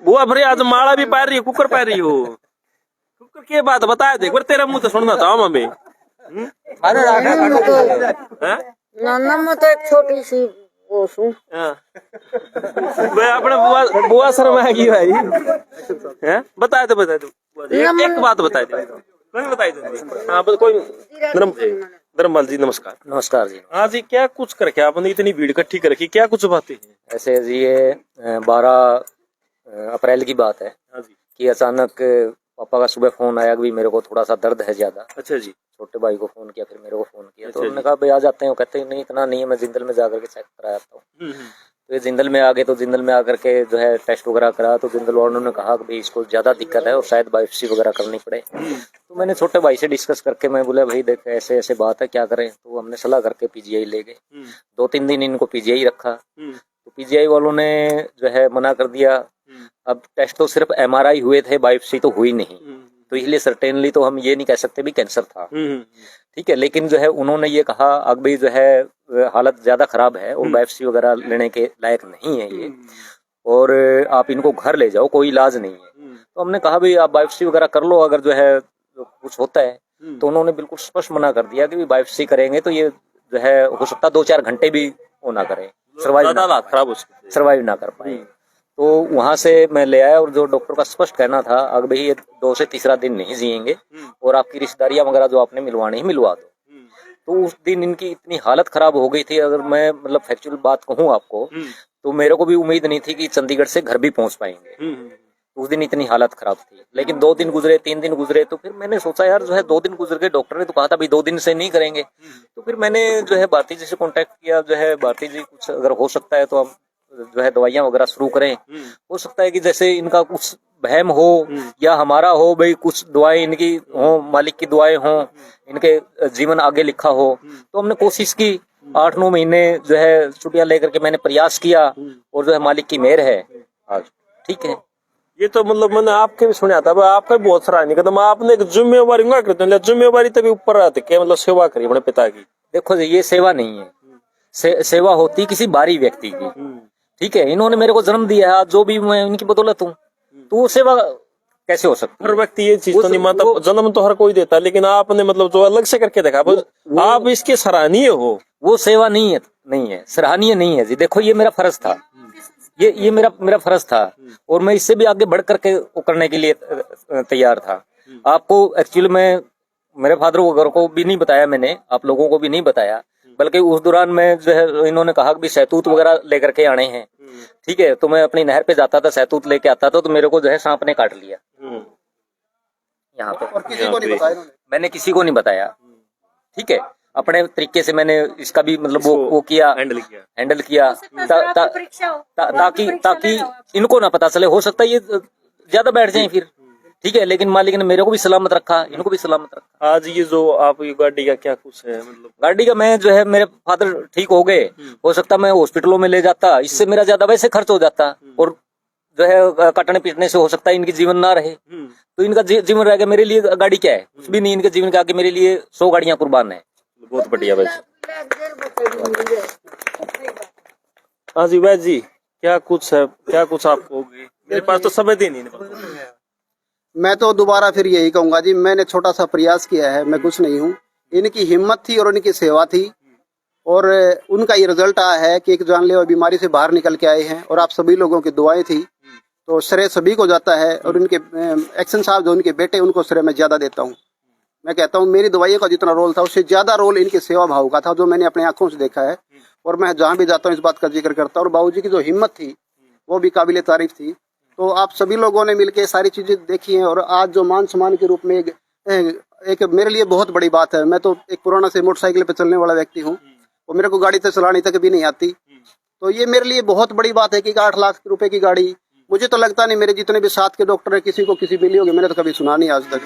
बुआ भरे आज माला भी पार रही है, कुकर पार रही हो। कुकर की बात बताया देख, तेरा मुंह तो सुनना था हमें। नाना मैं तो एक छोटी सी वो हूँ। मैं अपने बुआ शर्मा की भाई हैं, बताए दो एक बात बताए दो, कोई बताई दो। हाँ कोई। धर्मपाल जी नमस्कार। नमस्कार जी। हाँ जी, क्या कुछ करके आपने इतनी भीड़ इकट्ठी कर रखी, क्या कुछ बातें हैं? ऐसे जी ये 12 अप्रैल की बात है। हाँ जी। कि अचानक पापा का सुबह फोन आया कि मेरे को थोड़ा सा दर्द है ज्यादा। अच्छा जी। छोटे भाई को फोन किया, फिर मेरे को फोन किया। अच्छा तो उन्होंने कहा भाई आ जाते हैं। कहते हैं नहीं इतना नहीं है, मैं जिंदल में जाकर के चेक करा आता हूँ। तो ये जिंदल में आ गए। तो जिंदल में आकर के जो है टेस्ट वगैरह करा। तो जिंदल वालों ने कहा कि भाई इसको ज्यादा दिक्कत है और शायद बायोप्सी वगैरह करनी पड़े। तो मैंने छोटे भाई से डिस्कस करके मैं बोला भाई देख ऐसे ऐसे बात है, क्या करें। तो हमने सलाह करके पीजीआई ले गए। 2-3 दिन इनको पीजीआई रखा। तो पीजीआई वालों ने जो है मना कर दिया। अब टेस्ट तो सिर्फ एमआरआई हुए थे, बायोप्सी तो हुई नहीं। तो इसलिए सर्टेनली तो हम ये नहीं कह सकते भी कैंसर था। ठीक है, लेकिन जो है उन्होंने ये कहा अब भी जो है हालत ज्यादा खराब है और बायोप्सी वगैरह लेने के लायक नहीं है ये, और आप इनको घर ले जाओ, कोई इलाज नहीं है। तो हमने कहा भाई आप बायोप्सी वगैरह कर लो, अगर जो है कुछ होता है। तो उन्होंने बिल्कुल स्पष्ट मना कर दिया कि बायोप्सी करेंगे तो ये जो है हो सकता 2-4 घंटे भी वो ना करें, सर्वाइव ना कर पाए। तो वहां से मैं ले आया और जो डॉक्टर का स्पष्ट कहना था अगर भाई ये 2 से तीसरा दिन नहीं जिएंगे और आपकी रिश्तेदारियां वगैरह जो आपने मिलवानी है मिलवा दो। तो उस दिन इनकी इतनी हालत खराब हो गई थी, अगर मैं मतलब फैक्चुअल बात कहूँ आपको, तो मेरे को भी उम्मीद नहीं थी कि चंडीगढ़ से घर भी पहुंच पाएंगे। उस दिन इतनी हालत खराब थी। लेकिन 2 दिन गुजरे, 3 दिन गुजरे, तो फिर मैंने सोचा यार जो है 2 दिन गुजर गए, डॉक्टर ने तो कहा था भाई 2 दिन से नहीं करेंगे। तो फिर मैंने जो है भारती जी से कॉन्टेक्ट किया, जो है भारती जी कुछ अगर हो सकता है तो हम जो है दवाइयां वगैरह शुरू करें। हो सकता है कि जैसे इनका कुछ वहम हो या हमारा हो, भाई कुछ दुआएं इनकी हो, मालिक की दुआएं हो, इनके जीवन आगे लिखा हो। तो हमने कोशिश की 8-9 महीने जो है छुट्टियां लेकर के मैंने प्रयास किया और जो है मालिक की मेहर है आज ठीक है। ये तो मतलब मैंने आपके भी सुना था, आपका भी बहुत सराहनीय कदम। आपने एक जिम्मेवारी ना करते हैं, जिम्मेवारी तभी ऊपर आते क्या मतलब सेवा करी अपने पिता की। देखो ये सेवा नहीं है, सेवा होती किसी बाहरी व्यक्ति की। ठीक है, इन्होंने मेरे को जन्म दिया है, जो भी मैं इनकी बदौलत हूँ, तो वो सेवा कैसे हो सकती है? हर व्यक्ति ये चीज तो नहीं मानता, जन्म तो हर कोई देता है, लेकिन आपने मतलब जो अलग से करके देखा, आप इसके सराहनीय हो। वो सेवा नहीं है, सराहनीय नहीं है जी। देखो ये मेरा फर्ज था, ये मेरा फर्ज था और मैं इससे भी आगे बढ़ करके करने के लिए तैयार था। आपको एक्चुअली मेरे फादर वगैरह को भी नहीं बताया मैंने, आप लोगों को भी नहीं बताया, बल्कि उस दौरान में जो है इन्होंने कहा कि सहतूत वगैरह लेकर के आने हैं। ठीक है, तो मैं अपनी नहर पे जाता था, सहतूत लेके आता था, तो मेरे को जो है सांप ने काट लिया यहाँ पे। और किसी को नहीं बताया मैंने, किसी को नहीं बताया। ठीक है, अपने तरीके से मैंने इसका भी मतलब वो किया, हैंडल किया ताकि इनको ना पता चले। हो सकता है ये ज्यादा बैठ जाए फिर। ठीक है, लेकिन मालिक ने मेरे को भी सलामत रखा, इनको भी सलामत रखा। आज ये जो आप ये गाड़ी का क्या कुछ है मतलब? गाड़ी का मैं जो है मेरे फादर ठीक हो गए, हो सकता मैं हॉस्पिटलों में ले जाता, इससे मेरा ज्यादा वैसे खर्च हो जाता और जो है कटने पीटने से हो सकता है इनकी जीवन ना रहे। तो इनका जीवन रह गया, मेरे लिए गाड़ी क्या है? कुछ भी नहीं। इनके जीवन के आगे मेरे लिए 100 गाड़ियां कुर्बान है। बहुत बढ़िया वैसे। हाँ जी वैसे जी, क्या कुछ है, क्या कुछ आपको होगी? मेरे पास तो समय दे नहीं। मैं तो दोबारा फिर यही कहूंगा जी, मैंने छोटा सा प्रयास किया है, मैं कुछ नहीं हूँ। इनकी हिम्मत थी और इनकी सेवा थी और उनका ये रिजल्ट आया है कि एक जानलेवा बीमारी से बाहर निकल के आए हैं और आप सभी लोगों की दुआएं थी, तो श्रेय सभी को जाता है। और इनके एक्शन साहब जो उनके बेटे, उनको श्रेय मैं ज्यादा देता हूँ। मैं कहता हूँ मेरी दवाइयों का जितना रोल था उससे ज्यादा रोल इनके सेवा भाव का था, जो मैंने अपनी आंखों से देखा है। और मैं जहाँ भी जाता हूँ इस बात का जिक्र करता हूँ। और बाबूजी की जो हिम्मत थी वो भी काबिले तारीफ थी। तो आप सभी लोगों ने मिलकर सारी चीजें देखी हैं और आज जो मान सम्मान के रूप में एक मेरे लिए बहुत बड़ी बात है। मैं तो एक पुराना से मोटरसाइकिल पे चलने वाला व्यक्ति हूँ और मेरे को गाड़ी तो चलाने तक भी नहीं आती। तो ये मेरे लिए बहुत बड़ी बात है कि 8 लाख रुपए की गाड़ी, मुझे तो लगता नहीं मेरे जितने भी साथ के डॉक्टर है किसी को किसी मिली होगी, मैंने तो कभी सुना नहीं आज तक।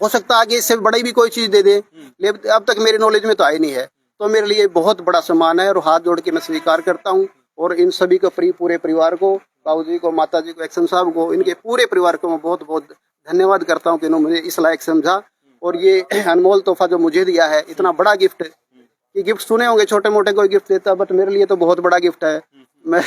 हो सकता है आगे इससे बड़ी भी कोई चीज दे दे, लेकिन अब तक मेरी नॉलेज में तो आई नहीं है। तो मेरे लिए बहुत बड़ा सम्मान है और हाथ जोड़ के मैं स्वीकार करता हूँ। और इन सभी को पूरे परिवार को, बाबूजी को, माताजी को, एक्शन साहब को, इनके पूरे परिवार को मैं बहुत बहुत धन्यवाद करता हूँ कि इन्होंने मुझे इस लायक समझा और ये अनमोल तोहफा जो मुझे दिया है, इतना बड़ा गिफ्ट। ये गिफ्ट सुने होंगे छोटे मोटे कोई गिफ्ट देता, बट मेरे लिए तो बहुत बड़ा गिफ्ट है। मैं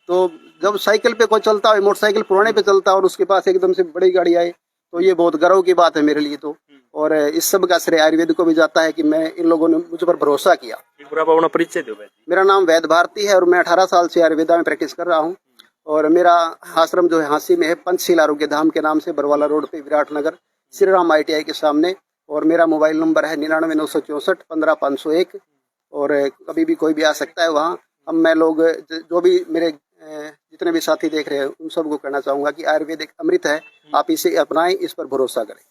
तो जब साइकिल पे कोई चलता है, मोटरसाइकिल पुराने पे चलता है और उसके पास एकदम से बड़ी गाड़ी आए, तो ये बहुत गर्व की बात है मेरे लिए तो। और इस सब का श्रेय आयुर्वेद को भी जाता है कि मैं इन लोगों ने मुझ पर भरोसा किया। आप अपना परिचय दो भाई। मेरा नाम वैद्य भारती है और मैं 18 साल से आयुर्वेदा में प्रैक्टिस कर रहा हूँ। और मेरा आश्रम जो है हांसी में है, पंचशील आरोग्य धाम के नाम से, बरवाला रोड पे, विराटनगर, श्री राम ITI के सामने। और मेरा मोबाइल नंबर है 99 964 15 501। और कभी भी कोई भी आ सकता है वहाँ। अब मैं लोग जो भी मेरे जितने भी साथी देख रहे हैं उन सबको कहना चाहूंगा कि आयुर्वेद एक अमृत है, आप इसे अपनाएं, इस पर भरोसा करें।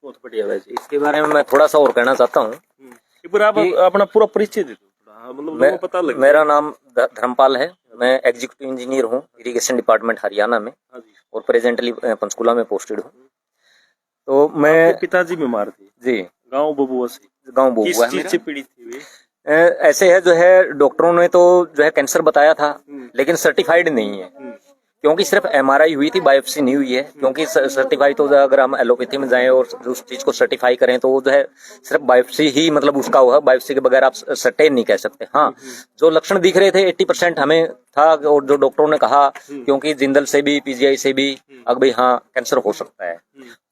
बहुत बढ़िया भाई जी। इसके बारे में मैं थोड़ा सा और कहना चाहता हूँ। एक बार आप अपना पूरा परिचय दे दो, मतलब लोगों को पता लगे। मेरा नाम धर्मपाल है, मैं एग्जीक्यूटिव इंजीनियर हूँ इरिगेशन डिपार्टमेंट हरियाणा में, और प्रेजेंटली पंचकुला में पोस्टेड हूँ। तो मैं पिताजी बीमार थे जी, गाँव बबुआ से। गाँव बबुआ किस है चीज मेरा। से पीड़ित थे वे? ऐसे है जो है, डॉक्टरों ने तो जो है कैंसर बताया था, लेकिन सर्टिफाइड नहीं है, क्योंकि सिर्फ MRI हुई थी, बायोप्सी नहीं हुई है। क्योंकि सर्टिफाइड तो अगर हम एलोपैथी में जाएं और उस चीज को सर्टिफाई करें तो वो जो है सिर्फ बायोप्सी ही मतलब उसका हुआ, बायोप्सी के बगैर आप सर्टेन नहीं कह सकते। हाँ, जो लक्षण दिख रहे थे 80% हमें था, और जो डॉक्टरों ने कहा, क्योंकि जिंदल से भी PGI से भी अब भाई हाँ कैंसर हो सकता है,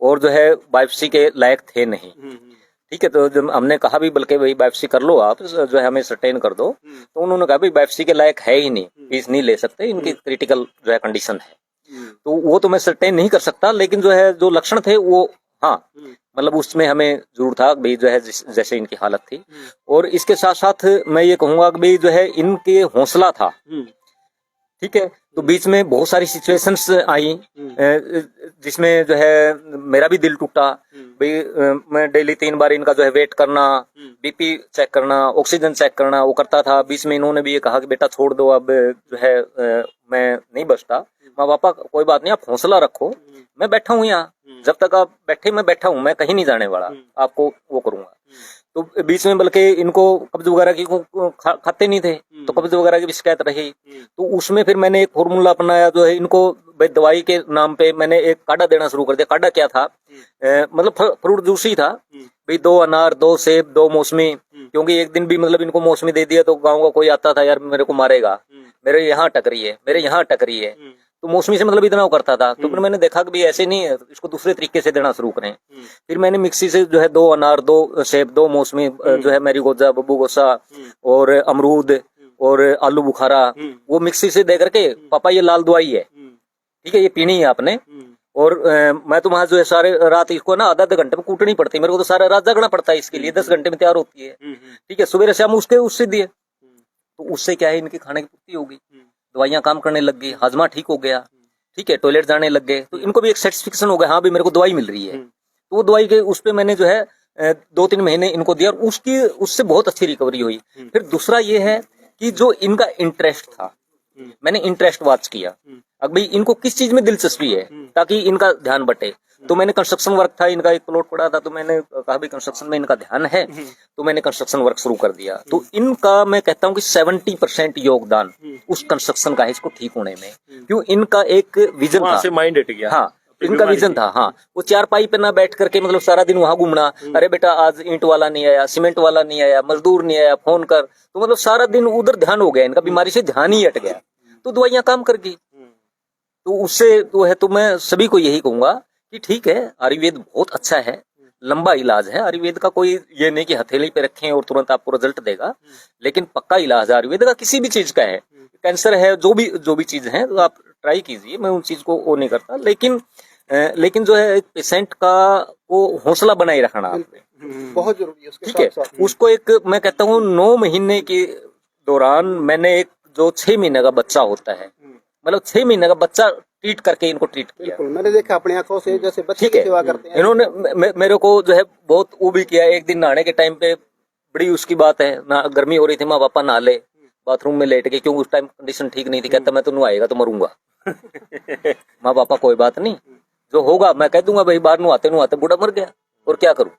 और जो है बायोप्सी के लायक थे नहीं। ठीक है, तो जब हमने कहा भी बल्कि भाई बायोप्सी कर लो आप, जो है हमें सर्टेन कर दो, तो उन्होंने कहा भाई बायोप्सी के लायक है ही नहीं, फीस नहीं ले सकते, इनकी क्रिटिकल जो है कंडीशन है, तो वो तो मैं सर्टेन नहीं कर सकता। लेकिन जो है जो लक्षण थे वो हाँ मतलब उसमें हमें जरूर था भाई जो है जैसे इनकी हालत थी। और इसके साथ साथ मैं ये कहूंगा कि भाई जो है इनके हौसला था। ठीक है, तो बीच में बहुत सारी सिचुएशंस आई जिसमें जो है मेरा भी दिल टूटा भाई। मैं डेली 3 बार इनका जो है वेट करना, BP चेक करना, ऑक्सीजन चेक करना, वो करता था। बीच में इन्होंने भी ये कहा कि बेटा छोड़ दो, अब जो है मैं नहीं बचता। माँ पापा कोई बात नहीं, आप हौसला रखो, मैं बैठा हूँ यहाँ, जब तक आप बैठे मैं बैठा हूँ, मैं कहीं नहीं जाने वाला, आपको वो करूंगा। तो बीच में बल्कि इनको कब्ज वगैरह की खाते नहीं थे, तो कब्ज वगैरह की भी शिकायत रही। तो उसमें फिर मैंने एक फॉर्मूला अपनाया, जो है इनको भाई दवाई के नाम पे मैंने एक काढ़ा देना शुरू कर दिया। काढ़ा क्या था, मतलब फ्रूट जूस ही था भाई, 2 अनार, 2 सेब, 2 मौसमी। क्योंकि एक दिन भी मतलब इनको मौसमी दे दिया तो गाँव का कोई आता था, यार मेरे को मारेगा, मेरे यहाँ अटक रही है, मेरे यहाँ अटक रही है, तो मौसमी से मतलब इतना वो करता था। तो फिर मैंने देखा कि भाई ऐसे नहीं है, इसको दूसरे तरीके से देना शुरू करें। फिर मैंने मिक्सी से जो है 2 अनार, 2 सेब, 2 मौसमी, जो है मैरी गोजा, बब्बू गोसा और अमरूद और आलू बुखारा, वो मिक्सी से दे करके, पापा ये लाल दवाई है, ठीक है, ये पीनी है आपने। और मैं तो वहां जो है सारे रात इसको ना आधा घंटे में कूटनी पड़ती है, मेरे को तो सारा रात जागना पड़ता है इसके लिए, 10 घंटे में तैयार होती है। ठीक है, सुबह शाम उससे दिए, तो उससे क्या है, इनकी खाने की पूर्ति होगी, दवाइयां काम करने लग गई, हाजमा ठीक हो गया। ठीक है, टॉयलेट जाने लग गए, तो इनको भी एक सेटिस्फिकेशन हो गया, हाँ भी मेरे को दवाई मिल रही है। तो वो दवाई के उस पे मैंने जो है 2-3 महीने इनको दिया, और उससे बहुत अच्छी रिकवरी हुई। फिर दूसरा ये है कि जो इनका इंटरेस्ट था, मैंने इंटरेस्ट वॉच किया, अब भाई इनको किस चीज में दिलचस्पी है ताकि इनका ध्यान बटे। तो मैंने कंस्ट्रक्शन वर्क था, इनका एक प्लॉट पड़ा था, तो मैंने कहा भाई कंस्ट्रक्शन में इनका ध्यान है, तो मैंने कंस्ट्रक्शन वर्क शुरू कर दिया। तो इनका मैं कहता हूँ कि 70% योगदान उस कंस्ट्रक्शन का है इसको ठीक होने में। क्यों, इनका एक विजन था, से माइंड हट गया। हाँ, इनका विजन था। हाँ, वो 4 पाई पे ना बैठ करके मतलब सारा दिन वहां घूमना, अरे बेटा आज ईंट वाला नहीं आया, सीमेंट वाला नहीं आया, मजदूर नहीं आया, फोन कर, तो मतलब सारा दिन उधर ध्यान हो गया इनका, बीमारी से ध्यान ही हट गया, तो दवाइयां काम कर गई। तो उससे तो है, तो मैं सभी को यही कहूंगा कि ठीक है, आयुर्वेद बहुत अच्छा है, लंबा इलाज है आयुर्वेद का, कोई ये नहीं कि हथेली पे रखें और तुरंत आपको रिजल्ट देगा, लेकिन पक्का इलाज है आयुर्वेद का, किसी भी चीज का है। कैंसर है, जो भी चीज है, तो आप ट्राई कीजिए, मैं उन चीज को वो नहीं करता, लेकिन जो है एक पेशेंट का वो हौसला बनाए रखना आपने बहुत जरूरी है। ठीक है, उसको एक मैं कहता हूँ 9 महीने के दौरान मैंने एक जो 6 महीने का बच्चा होता है, मतलब 6 महीने का बच्चा ट्रीट करके इनको ट्रीट किया। मैंने देखा अपनी आंखों से, जैसे बच्चे की सेवा करते हैं। इन्होंने मेरे को जो है बहुत वो भी किया। एक दिन नहाने के टाइम पे बड़ी उसकी बात है ना, गर्मी हो रही थी, माँ पापा नहा ले, बाथरूम में लेट गए, क्योंकि उस टाइम कंडीशन ठीक नहीं थी। कहता मैं तो नहाएगा तो मरूंगा। माँ पापा कोई बात नहीं, जो होगा मैं कह दूंगा भाई, बाहर नहाते नहाते बूढ़ा मर गया, और क्या करूं।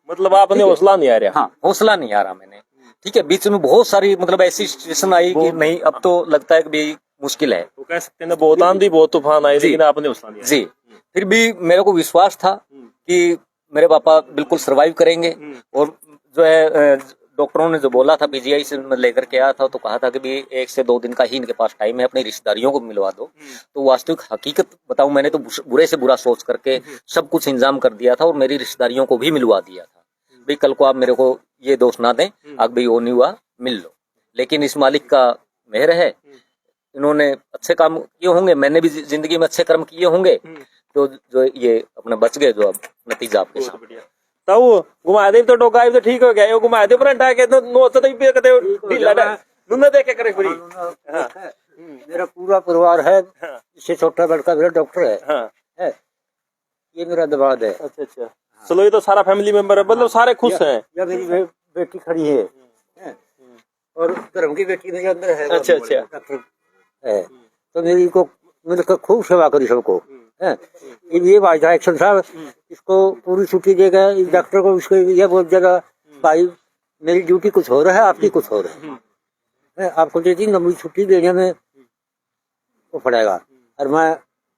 मतलब आपने हौसला नहीं आ रहा। हाँ, हौसला नहीं आ रहा मैंने। ठीक है, बीच में बहुत सारी मतलब ऐसी सिचुएशन आई कि नहीं, अब तो लगता है कि भाई मुश्किल है, तो कह सकते हैं बहुत आंधी बहुत तूफान आए, लेकिन आपने हौसला नहीं जी। फिर भी मेरे को विश्वास था कि मेरे पापा बिल्कुल सरवाइव करेंगे, और जो है डॉक्टरों ने जो बोला था पीजीआई से मैं लेकर के आया था, तो कहा था कि भी 1 से 2 दिन का ही इनके पास टाइम है, अपनी रिश्तेदारियों को मिलवा दो। तो वास्तविक हकीकत बताऊं, मैंने तो बुरे से बुरा सोच करके सब कुछ इंतजाम कर दिया था और मेरी रिश्तेदारियों को भी मिलवा दिया था। भाई कल को आप मेरे को ये दोष ना दें, अब भाई वो नहीं हुआ मिल लो। लेकिन इस मालिक का मेहर है, इन्होंने अच्छे काम किए होंगे, मैंने भी जिंदगी में अच्छे कर्म किए होंगे, तो जो ये अपने बच गए, जो अब नतीजा आपके सामने। ताऊ घुमा दे तो टोका तो ठीक हो गया, ये घुमा दे पर के तो नो तो भी कहते ढीला नुना देख के करे पूरी। हां मेरा पूरा परिवार है, इससे छोटा लड़का मेरा डॉक्टर है। हां है, ये मेरा दबाव है। अच्छा अच्छा, चलो ये तो सारा फैमिली मेंबर है, मतलब सारे खुश हैं। या मेरी बेटी खड़ी है, और धर्म की बेटी मेरे अंदर है। अच्छा अच्छा है, तो मेरी को मिलकर खूब सेवा करी सबको। है, ये भाई था एक्शन साहब, इसको पूरी छुट्टी देगा, इस डॉक्टर को उसको यह बोल देगा भाई मेरी ड्यूटी कुछ हो रहा है, आपकी कुछ हो रहा है, आपको दे दी लंबी छुट्टी देने में वो पड़ेगा, और मैं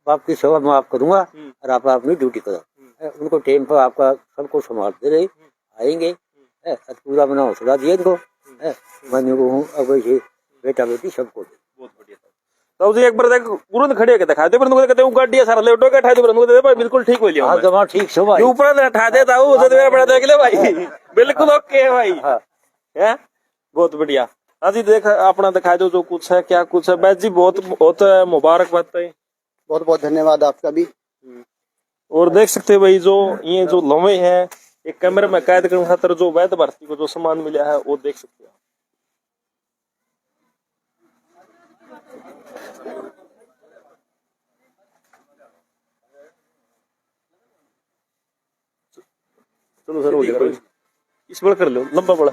आपकी सेवा मैं आप करूंगा और आप अपनी ड्यूटी करो। उनको टाइम पर आपका सबको संभालते रहे आएंगे, पूरा मैंने हौसला दिया इनको। मैंने वो हूँ अब बेटा बेटी सबको। बहुत बढ़िया तो जी एक बार देख गुरु ने खड़े के दिखा दे, पर उनको कहते हैं गाड़ी सारा लेटो के उठा दे, पर उनको दे भाई बिल्कुल ठीक हो लिया। हां जमा ठीक से भाई, ऊपर से उठा देता हूं, उसे मेरा बड़ा देख ले भाई, बिल्कुल ओके है भाई। हैं बहुत बढ़िया। हां जी देख अपना दिखा दो जो कुछ है, क्या कुछ है। बैस जी बहुत बहुत मुबारकबाद है, बहुत बहुत धन्यवाद आपका भी। और देख सकते हो भाई जो ये जो लम्हे हैं एक कैमरे में कैद करने खातर जो वैध भर्ती को जो सम्मान मिला है वो देख सकते हो। चलो सर हो गया, इस बड़ा कर लो, लंबा बड़ा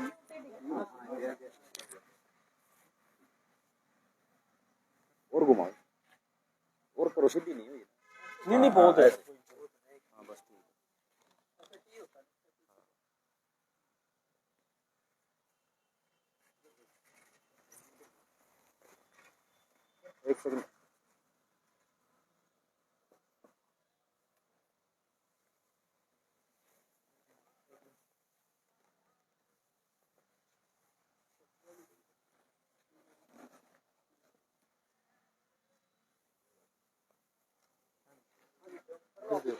और घुमाओ और करो, सीधी नहीं हुई। नहीं बहुत है। एक सेकंड, हो गया।